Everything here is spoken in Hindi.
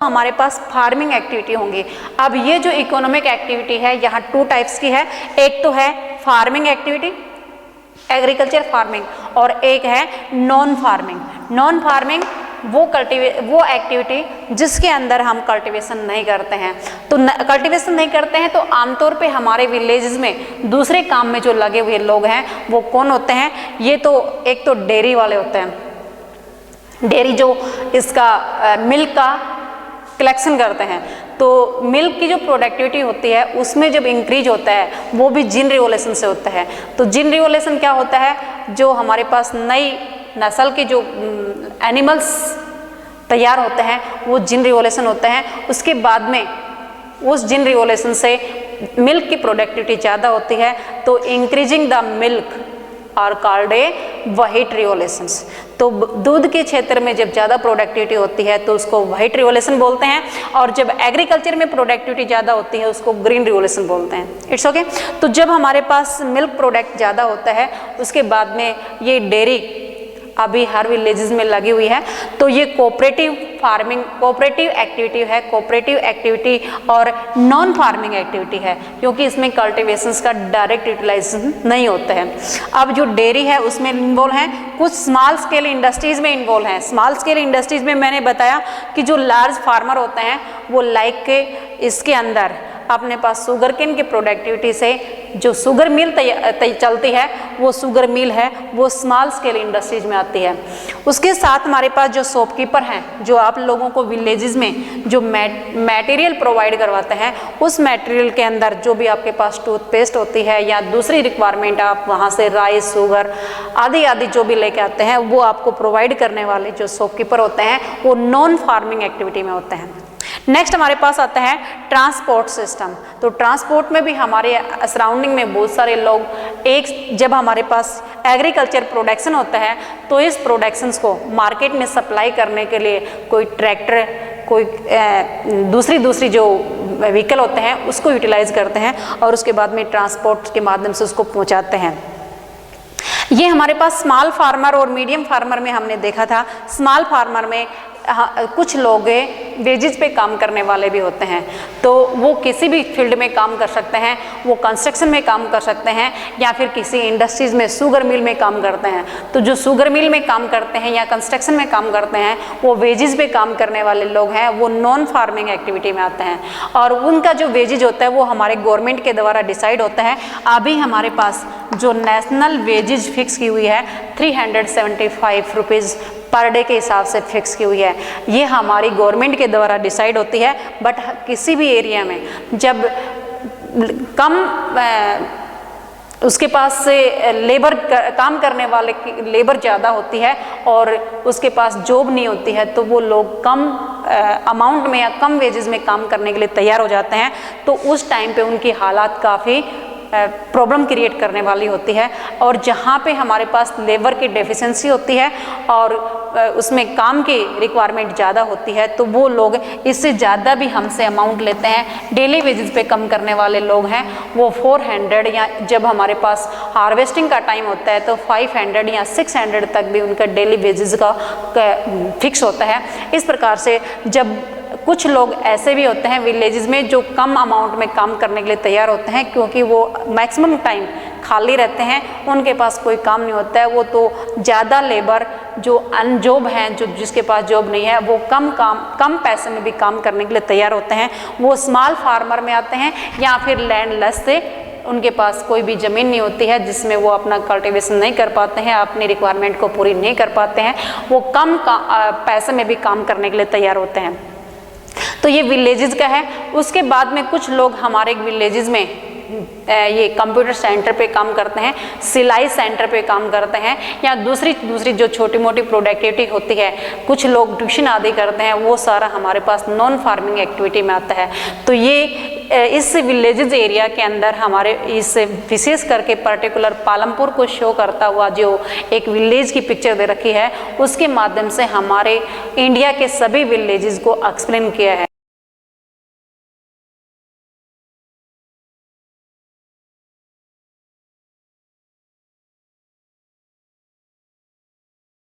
हमारे पास फार्मिंग एक्टिविटी होंगी। अब ये जो इकोनॉमिक एक्टिविटी है यहाँ 2 टाइप्स की है, एक तो है फार्मिंग एक्टिविटी एग्रीकल्चर फार्मिंग और एक है नॉन फार्मिंग। नॉन फार्मिंग वो एक्टिविटी जिसके अंदर हम कल्टीवेशन नहीं करते हैं। तो कल्टीवेशन नहीं करते हैं तो आमतौर पे हमारे विलेजेस में दूसरे काम में जो लगे हुए लोग हैं वो कौन होते हैं? ये तो एक तो डेयरी वाले होते हैं, डेयरी जो इसका मिल्क का कलेक्शन करते हैं। तो मिल्क की जो प्रोडक्टिविटी होती है उसमें जब इंक्रीज होता है वो भी जीन रिवोल्यूशन से होता है। तो जीन रिवोल्यूशन क्या होता है? जो हमारे पास नई नस्ल के जो एनिमल्स तैयार होते हैं वो जीन रिवोल्यूशन होते हैं। उसके बाद में उस जीन रिवोल्यूशन से मिल्क की प्रोडक्टिविटी ज़्यादा होती है, तो increasing the milk are called a white revolutions. तो दूध के क्षेत्र में जब ज़्यादा प्रोडक्टिविटी होती है तो उसको व्हाइट रिवोल्यूशन बोलते हैं, और जब एग्रीकल्चर में प्रोडक्टिविटी ज़्यादा होती है उसको ग्रीन रिवोल्यूशन बोलते हैं। It's okay. तो जब हमारे पास मिल्क प्रोडक्ट ज़्यादा होता है उसके बाद में ये डेयरी अभी हर विलेजेस में लगी हुई है, तो ये कोऑपरेटिव फार्मिंग कोऑपरेटिव एक्टिविटी है, कोऑपरेटिव एक्टिविटी और नॉन फार्मिंग एक्टिविटी है, क्योंकि इसमें कल्टीवेशंस का डायरेक्ट यूटिलाइजेशन नहीं होता है। अब जो डेयरी है उसमें इन्वॉल्व हैं, कुछ स्मॉल स्केल इंडस्ट्रीज में इन्वॉल्व हैं। स्मॉल स्केल इंडस्ट्रीज में मैंने बताया कि जो लार्ज फार्मर होते हैं वो लाइक के इसके अंदर अपने पास शुगर केन की प्रोडक्टिविटी से जो शुगर मिल चलती है वो शुगर मिल है वो स्मॉल स्केल इंडस्ट्रीज में आती है। उसके साथ हमारे पास जो शॉपकीपर हैं जो आप लोगों को विलेजेस में जो मटेरियल प्रोवाइड करवाते हैं, उस मटेरियल के अंदर जो भी आपके पास टूथपेस्ट होती है या दूसरी रिक्वायरमेंट आप वहाँ से राइस शुगर आदि आदि जो भी लेके आते हैं वो आपको प्रोवाइड करने वाले जो शॉपकीपर होते हैं वो नॉन फार्मिंग एक्टिविटी में होते हैं। नेक्स्ट हमारे पास आता है ट्रांसपोर्ट सिस्टम। तो ट्रांसपोर्ट में भी हमारे सराउंडिंग में बहुत सारे लोग जब हमारे पास एग्रीकल्चर प्रोडक्शन होता है तो इस प्रोडक्शंस को मार्केट में सप्लाई करने के लिए कोई ट्रैक्टर कोई दूसरी जो व्हीकल होते हैं उसको यूटिलाइज करते हैं और उसके बाद में ट्रांसपोर्ट के माध्यम से उसको पहुँचाते हैं। ये हमारे पास स्मॉल फार्मर और मीडियम फार्मर में हमने देखा था। स्मॉल फार्मर में कुछ लोग वेजेस पे काम करने वाले भी होते हैं, तो वो किसी भी फील्ड में काम कर सकते हैं, वो कंस्ट्रक्शन में काम कर सकते हैं या फिर किसी इंडस्ट्रीज में शुगर मिल में काम करते हैं। तो जो शुगर मिल में काम करते हैं या कंस्ट्रक्शन में काम करते हैं वो वेजेस पे काम करने वाले लोग हैं, वो नॉन फार्मिंग एक्टिविटी में आते हैं और उनका जो वेजेज होता है वो हमारे गवर्नमेंट के द्वारा डिसाइड होता है। अभी हमारे पास जो नेशनल वेजेज फिक्स की हुई है 375 रुपीज़ पर डे के हिसाब से फिक्स की हुई है। ये हमारी गवर्नमेंट के द्वारा डिसाइड होती है। बट किसी भी एरिया में जब कम उसके पास से लेबर काम करने वाले की लेबर ज़्यादा होती है और उसके पास जॉब नहीं होती है तो वो लोग कम अमाउंट में या कम वेजेस में काम करने के लिए तैयार हो जाते हैं, तो उस टाइम पे उनकी हालात काफ़ी प्रॉब्लम क्रिएट करने वाली होती है। और जहाँ पे हमारे पास लेबर की डेफिशिएंसी होती है और उसमें काम की रिक्वायरमेंट ज़्यादा होती है तो वो लोग इससे ज़्यादा भी हमसे अमाउंट लेते हैं। डेली वेजेस पे कम करने वाले लोग हैं वो 400 या जब हमारे पास हार्वेस्टिंग का टाइम होता है तो 500 या 600 तक भी उनका डेली वेजेस का फिक्स होता है। इस प्रकार से जब कुछ लोग ऐसे भी होते हैं विलेजेस में जो कम अमाउंट में काम करने के लिए तैयार होते हैं क्योंकि वो मैक्सिमम टाइम खाली रहते हैं, उनके पास कोई काम नहीं होता है, वो तो ज़्यादा लेबर जो अनजॉब हैं जो जिसके पास जॉब नहीं है वो कम पैसे में भी काम करने के लिए तैयार होते हैं, वो स्मॉल फार्मर में आते हैं या फिर लैंडलेस से उनके पास कोई भी ज़मीन नहीं होती है जिसमें वो अपना कल्टीवेशन नहीं कर पाते हैं, अपनी रिक्वायरमेंट को पूरी नहीं कर पाते हैं, वो कम पैसे में भी काम करने के लिए तैयार होते हैं। तो ये विलेजेस का है। उसके बाद में कुछ लोग हमारे विलेजेस में ये कंप्यूटर सेंटर पे काम करते हैं, सिलाई सेंटर पे काम करते हैं या दूसरी जो छोटी मोटी प्रोडक्टिविटी होती है, कुछ लोग ट्यूशन आदि करते हैं, वो सारा हमारे पास नॉन फार्मिंग एक्टिविटी में आता है। तो ये इस विलेजेस एरिया के अंदर हमारे इस विशेष करके पर्टिकुलर पालमपुर को शो करता हुआ जो एक विलेज की पिक्चर दे रखी है उसके माध्यम से हमारे इंडिया के सभी विलेजेस को एक्सप्लेन किया है।